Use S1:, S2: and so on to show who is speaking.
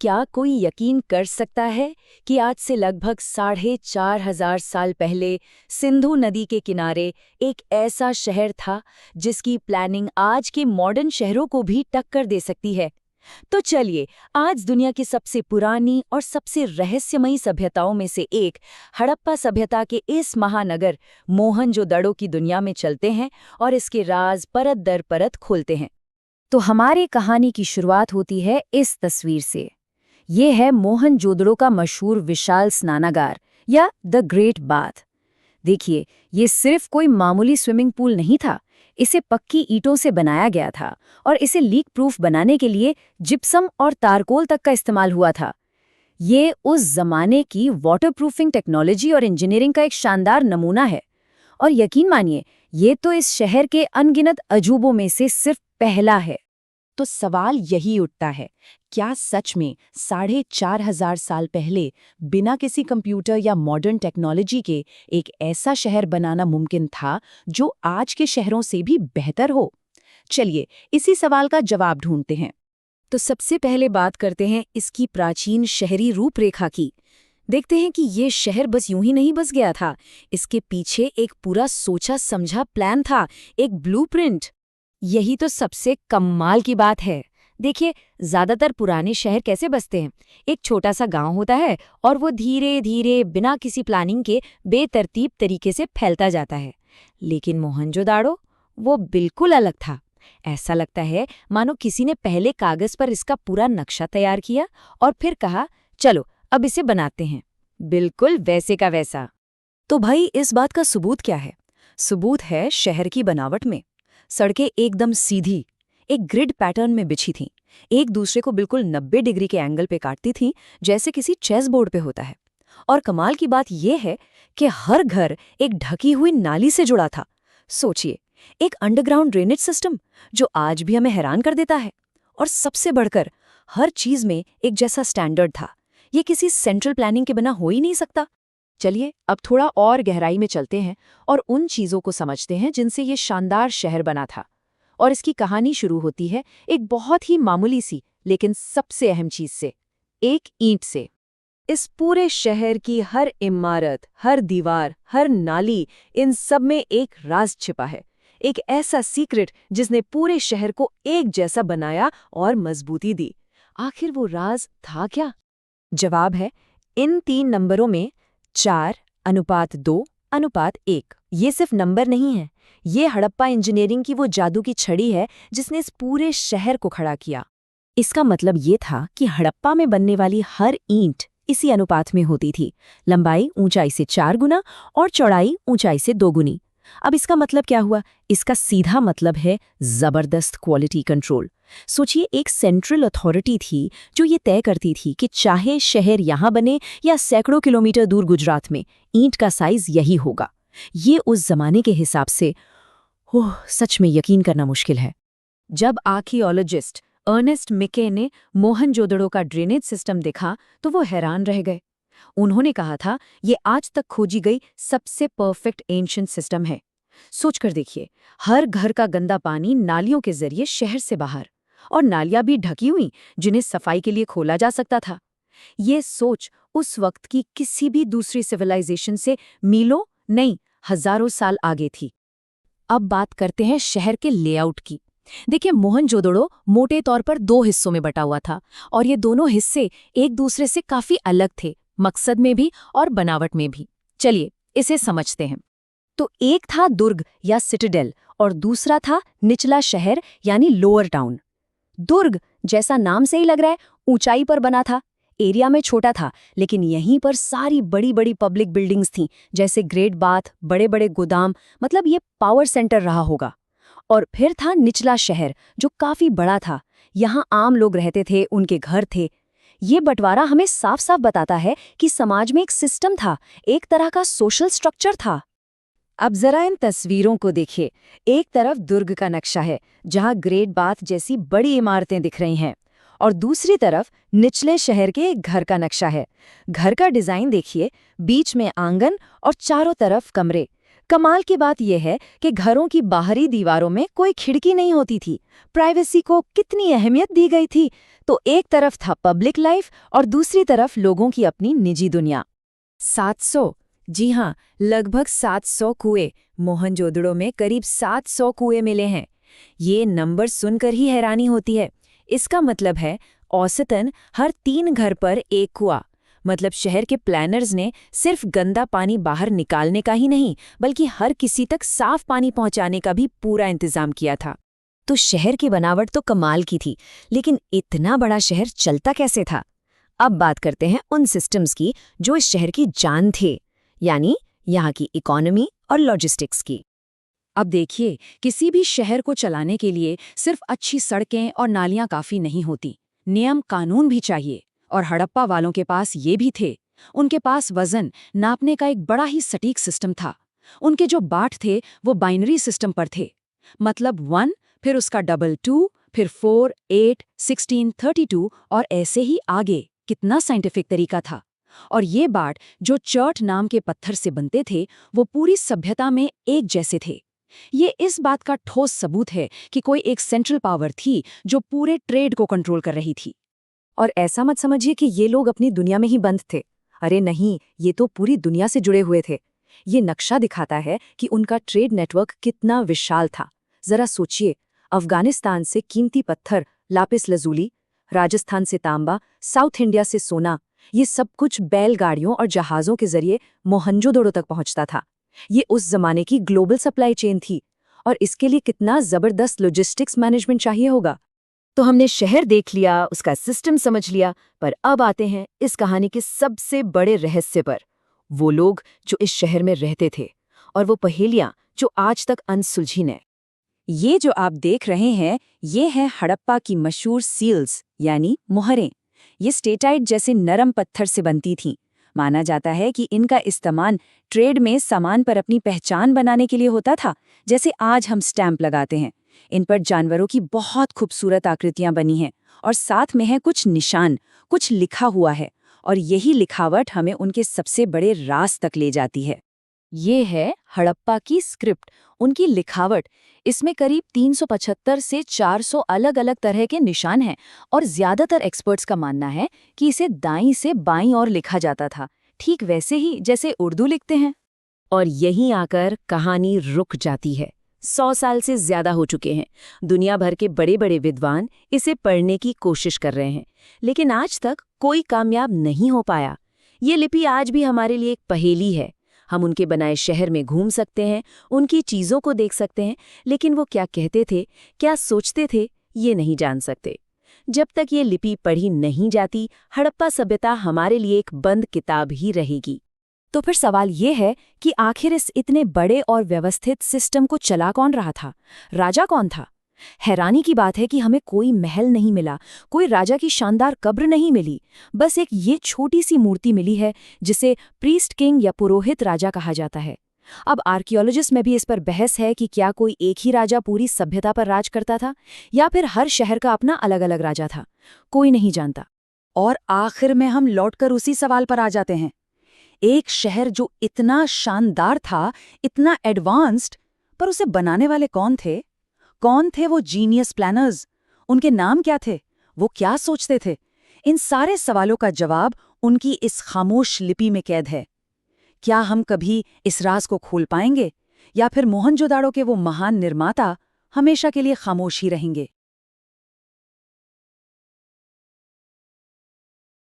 S1: क्या कोई यकीन कर सकता है कि आज से लगभग 4,500 साल पहले सिंधु नदी के किनारे एक ऐसा शहर था जिसकी प्लानिंग आज के मॉडर्न शहरों को भी टक्कर दे सकती है। तो चलिए आज दुनिया की सबसे पुरानी और सबसे रहस्यमयी सभ्यताओं में से एक हड़प्पा सभ्यता के इस महानगर मोहनजोदड़ो की दुनिया में चलते हैं और इसके राज परत दर परत खोलते हैं। तो हमारी कहानी की शुरुआत होती है इस तस्वीर से। ये है मोहनजोदड़ो का मशहूर विशाल स्नानागार या द ग्रेट बाथ। देखिए, ये सिर्फ कोई मामूली स्विमिंग पूल नहीं था। इसे पक्की ईंटों से बनाया गया था और इसे लीक प्रूफ बनाने के लिए जिप्सम और तारकोल तक का इस्तेमाल हुआ था। ये उस जमाने की वाटरप्रूफिंग टेक्नोलॉजी और इंजीनियरिंग का एक शानदार नमूना है। और यकीन मानिए, ये तो इस शहर के अनगिनत अजूबों में से सिर्फ पहला है। तो सवाल यही उठता है, क्या सच में 4,500 साल पहले बिना किसी कंप्यूटर या मॉडर्न टेक्नोलॉजी के एक ऐसा शहर बनाना मुमकिन था जो आज के शहरों से भी बेहतर हो? चलिए इसी सवाल का जवाब ढूंढते हैं। तो सबसे पहले बात करते हैं इसकी प्राचीन शहरी रूपरेखा की। देखते हैं कि ये शहर बस यूं ही नहीं बस गया था। इसके पीछे एक पूरा सोचा समझा प्लान था, एक ब्लूप्रिंट। यही तो सबसे कमाल की बात है। देखिए, ज्यादातर पुराने शहर कैसे बसते हैं? एक छोटा सा गांव होता है और वो धीरे धीरे बिना किसी प्लानिंग के बेतरतीब तरीके से फैलता जाता है। लेकिन मोहनजोदाड़ो वो बिल्कुल अलग था। ऐसा लगता है मानो किसी ने पहले कागज पर इसका पूरा नक्शा तैयार किया और फिर कहा, चलो अब इसे बनाते हैं। बिल्कुल वैसे का वैसा। तो भाई, इस बात का सबूत क्या है? सबूत है शहर की बनावट में। सड़कें एकदम सीधी, एक ग्रिड पैटर्न में बिछी थीं, एक दूसरे को बिल्कुल 90 डिग्री के एंगल पे काटती थीं, जैसे किसी चेस बोर्ड पे होता है। और कमाल की बात यह है कि हर घर एक ढकी हुई नाली से जुड़ा था। सोचिए, एक अंडरग्राउंड ड्रेनेज सिस्टम जो आज भी हमें हैरान कर देता है। और सबसे बढ़कर, हर चीज में एक जैसा स्टैंडर्ड था। ये किसी सेंट्रल प्लानिंग के बिना हो ही नहीं सकता। चलिए अब थोड़ा और गहराई में चलते हैं और उन चीजों को समझते हैं जिनसे ये शानदार शहर बना था। और इसकी कहानी शुरू होती है एक बहुत ही मामूली सी लेकिन सबसे अहम चीज से, एक ईंट से। इस पूरे शहर की हर इमारत, हर दीवार, हर नाली, इन सब में एक राज छिपा है। एक ऐसा सीक्रेट जिसने पूरे शहर को एक जैसा बनाया और मजबूती दी। आखिर वो राज था क्या? जवाब है इन 3 नंबरों में 4:2:1। ये सिर्फ नंबर नहीं है, ये हड़प्पा इंजीनियरिंग की वो जादू की छड़ी है जिसने इस पूरे शहर को खड़ा किया। इसका मतलब ये था कि हड़प्पा में बनने वाली हर ईंट इसी अनुपात में होती थी। लंबाई ऊंचाई से 4 गुना और चौड़ाई ऊंचाई से 2 गुनी। अब इसका मतलब क्या हुआ? इसका सीधा मतलब है जबरदस्त क्वालिटी कंट्रोल। सोचिए, एक सेंट्रल अथॉरिटी थी जो ये तय करती थी कि चाहे शहर यहाँ बने या सैकड़ों किलोमीटर दूर गुजरात में, ईंट का साइज यही होगा। ये उस जमाने के हिसाब से सच में यकीन करना मुश्किल है। जब आर्कियोलॉजिस्ट अर्नेस्ट मिके ने मोहनजोदड़ो का ड्रेनेज सिस्टम देखा तो वो हैरान रह गए। उन्होंने कहा था, ये आज तक खोजी गई सबसे परफेक्ट एंशिएंट सिस्टम है। सोचकर देखिए, हर घर का गंदा पानी नालियों के जरिए शहर से बाहर, और नालियां भी ढकी हुई जिन्हें सफाई के लिए खोला जा सकता था। ये सोच उस वक्त की किसी भी दूसरी सिविलाइजेशन से मीलों नहीं, हजारों साल आगे थी। अब बात करते हैं शहर के लेआउट की। देखिए, मोहनजोदड़ो मोटे तौर पर 2 हिस्सों में बटा हुआ था और ये दोनों हिस्से एक दूसरे से काफी अलग थे, मकसद में भी और बनावट में भी। चलिए इसे समझते हैं। तो एक था दुर्ग या सिटाडेल और दूसरा था निचला शहर यानी लोअर टाउन। दुर्ग, जैसा नाम से ही लग रहा है, ऊंचाई पर बना था। एरिया में छोटा था, लेकिन यहीं पर सारी बड़ी बड़ी पब्लिक बिल्डिंग्स थीं, जैसे ग्रेट बाथ, बड़े बड़े गोदाम, मतलब ये पावर सेंटर रहा होगा। और फिर था निचला शहर जो काफी बड़ा था। यहाँ आम लोग रहते थे, उनके घर थे। ये बंटवारा हमें साफ साफ बताता है कि समाज में एक सिस्टम था, एक तरह का सोशल स्ट्रक्चर था। अब जरा इन तस्वीरों को देखिए। एक तरफ दुर्ग का नक्शा है जहां ग्रेट बाथ जैसी बड़ी इमारतें दिख रही हैं, और दूसरी तरफ निचले शहर के एक घर का नक्शा है। घर का डिजाइन देखिए, बीच में आंगन और चारों तरफ कमरे। कमाल की बात यह है कि घरों की बाहरी दीवारों में कोई खिड़की नहीं होती थी। प्राइवेसी को कितनी अहमियत दी गई थी। तो एक तरफ था पब्लिक लाइफ और दूसरी तरफ लोगों की अपनी निजी दुनिया। 700, जी हाँ, लगभग 700 कुएं। मोहनजोदड़ो में करीब 700 कुएं मिले हैं। ये नंबर सुनकर ही हैरानी होती है। इसका मतलब है औसतन हर 3 घर पर एक कुआं। मतलब शहर के प्लानर्स ने सिर्फ गंदा पानी बाहर निकालने का ही नहीं, बल्कि हर किसी तक साफ पानी पहुंचाने का भी पूरा इंतजाम किया था। तो शहर की बनावट तो कमाल की थी, लेकिन इतना बड़ा शहर चलता कैसे था? अब बात करते हैं उन सिस्टम्स की जो इस शहर की जान थे, यानी यहाँ की इकोनॉमी और लॉजिस्टिक्स की। अब देखिए, किसी भी शहर को चलाने के लिए सिर्फ अच्छी सड़कें और नालियां काफी नहीं होती, नियम कानून भी चाहिए। और हड़प्पा वालों के पास ये भी थे। उनके पास वजन नापने का एक बड़ा ही सटीक सिस्टम था। उनके जो बाट थे वो बाइनरी सिस्टम पर थे। मतलब 1, फिर उसका डबल 2, फिर 4, 8, 16, 32 और ऐसे ही आगे। कितना साइंटिफिक तरीका था। और ये बाट जो चर्ट नाम के पत्थर से बनते थे, वो पूरी सभ्यता में एक जैसे थे। ये इस बात का ठोस सबूत है कि कोई एक सेंट्रल पावर थी जो पूरे ट्रेड को कंट्रोल कर रही थी। और ऐसा मत समझिए कि ये लोग अपनी दुनिया में ही बंद थे। अरे नहीं, ये तो पूरी दुनिया से जुड़े हुए थे। ये नक्शा दिखाता है कि उनका ट्रेड नेटवर्क कितना विशाल था। जरा सोचिए, अफगानिस्तान से कीमती पत्थर लापिस लजूली, राजस्थान से तांबा, साउथ इंडिया से सोना, ये सब कुछ बैलगाड़ियों और जहाज़ों के जरिए मोहनजोदड़ो तक पहुंचता था। ये उस जमाने की ग्लोबल सप्लाई चेन थी। और इसके लिए कितना जबरदस्त लॉजिस्टिक्स मैनेजमेंट चाहिए होगा। तो हमने शहर देख लिया, उसका सिस्टम समझ लिया, पर अब आते हैं इस कहानी के सबसे बड़े रहस्य पर। वो लोग जो इस शहर में रहते थे और वो पहेलियां जो आज तक अनसुलझी हैं। ये जो आप देख रहे हैं, ये हैं हड़प्पा की मशहूर सील्स, यानी मोहरें। ये स्टेटाइट जैसे नरम पत्थर से बनती थीं। माना जाता है कि इनका इस्तेमाल ट्रेड में सामान पर अपनी पहचान बनाने के लिए होता था, जैसे आज हम स्टैंप लगाते हैं। इन पर जानवरों की बहुत खूबसूरत आकृतियां बनी हैं और साथ में है कुछ निशान, कुछ लिखा हुआ है। और यही लिखावट हमें उनके सबसे बड़े राज तक ले जाती है। ये है हड़प्पा की स्क्रिप्ट, उनकी लिखावट। इसमें करीब 375 से 400 अलग अलग तरह के निशान हैं और ज्यादातर एक्सपर्ट्स का मानना है कि इसे दाईं से बाईं ओर लिखा जाता था, ठीक वैसे ही जैसे उर्दू लिखते हैं। और यहीं आकर कहानी रुक जाती है। 100 साल से ज्यादा हो चुके हैं। दुनिया भर के बड़े बड़े विद्वान इसे पढ़ने की कोशिश कर रहे हैं, लेकिन आज तक कोई कामयाब नहीं हो पाया। ये लिपि आज भी हमारे लिए एक पहेली है। हम उनके बनाए शहर में घूम सकते हैं, उनकी चीज़ों को देख सकते हैं, लेकिन वो क्या कहते थे, क्या सोचते थे, ये नहीं जान सकते। जब तक ये लिपि पढ़ी नहीं जाती, हड़प्पा सभ्यता हमारे लिए एक बंद किताब ही रहेगी। तो फिर सवाल ये है कि आखिर इस इतने बड़े और व्यवस्थित सिस्टम को चला कौन रहा था? राजा कौन था? हैरानी की बात है कि हमें कोई महल नहीं मिला, कोई राजा की शानदार कब्र नहीं मिली। बस एक ये छोटी सी मूर्ति मिली है जिसे प्रीस्ट किंग या पुरोहित राजा कहा जाता है। अब आर्कियोलॉजिस्ट में भी इस पर बहस है कि क्या कोई एक ही राजा पूरी सभ्यता पर राज करता था या फिर हर शहर का अपना अलग अलग राजा था। कोई नहीं जानता। और आखिर में हम लौटकर उसी सवाल पर आ जाते हैं, एक शहर जो इतना शानदार था, इतना एडवांस्ड, पर उसे बनाने वाले कौन थे? कौन थे वो जीनियस प्लानर्स? उनके नाम क्या थे? वो क्या सोचते थे? इन सारे सवालों का जवाब उनकी इस खामोश लिपि में कैद है। क्या हम कभी इस राज को खोल पाएंगे, या फिर मोहनजोदाड़ो के वो महान निर्माता हमेशा के लिए खामोश ही रहेंगे?